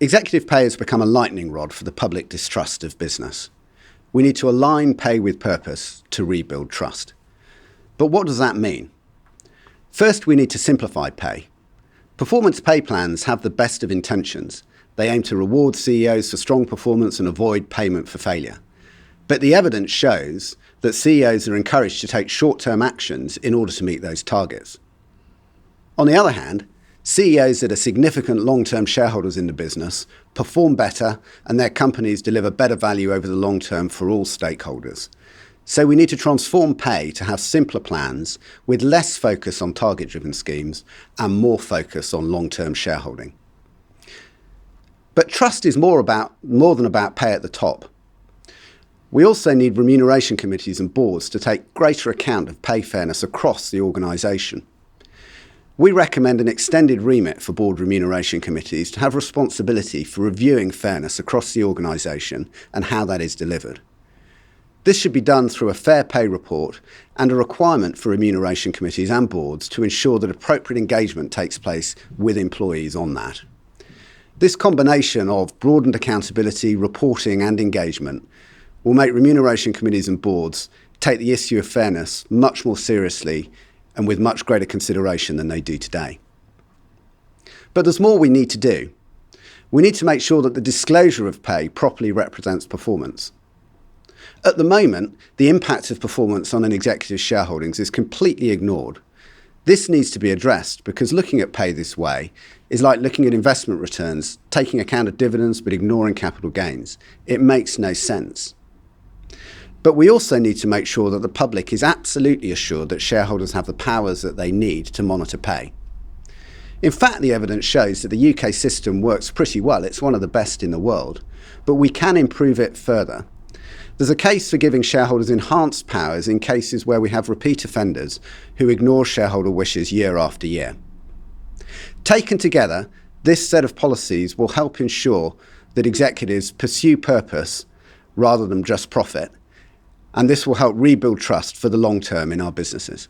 Executive pay has become a lightning rod for the public distrust of business. We need to align pay with purpose to rebuild trust. But what does that mean? First, we need to simplify pay. Performance pay plans have the best of intentions. They aim to reward CEOs for strong performance and avoid payment for failure. But the evidence shows that CEOs are encouraged to take short-term actions in order to meet those targets. On the other hand, CEOs that are significant long-term shareholders in the business perform better and their companies deliver better value over the long term for all stakeholders. So we need to transform pay to have simpler plans with less focus on target-driven schemes and more focus on long-term shareholding. But trust is more than about pay at the top. We also need remuneration committees and boards to take greater account of pay fairness across the organisation. We recommend an extended remit for board remuneration committees to have responsibility for reviewing fairness across the organisation and how that is delivered. This should be done through a fair pay report and a requirement for remuneration committees and boards to ensure that appropriate engagement takes place with employees on that. This combination of broadened accountability, reporting and engagement will make remuneration committees and boards take the issue of fairness much more seriously and with much greater consideration than they do today. But there's more we need to do. We need to make sure that the disclosure of pay properly represents performance. At the moment, the impact of performance on an executive's shareholdings is completely ignored. This needs to be addressed because looking at pay this way is like looking at investment returns, taking account of dividends but ignoring capital gains. It makes no sense. But we also need to make sure that the public is absolutely assured that shareholders have the powers that they need to monitor pay. In fact, the evidence shows that the UK system works pretty well. It's one of the best in the world, but we can improve it further. There's a case for giving shareholders enhanced powers in cases where we have repeat offenders who ignore shareholder wishes year after year. Taken together, this set of policies will help ensure that executives pursue purpose rather than just profit, and this will help rebuild trust for the long term in our businesses.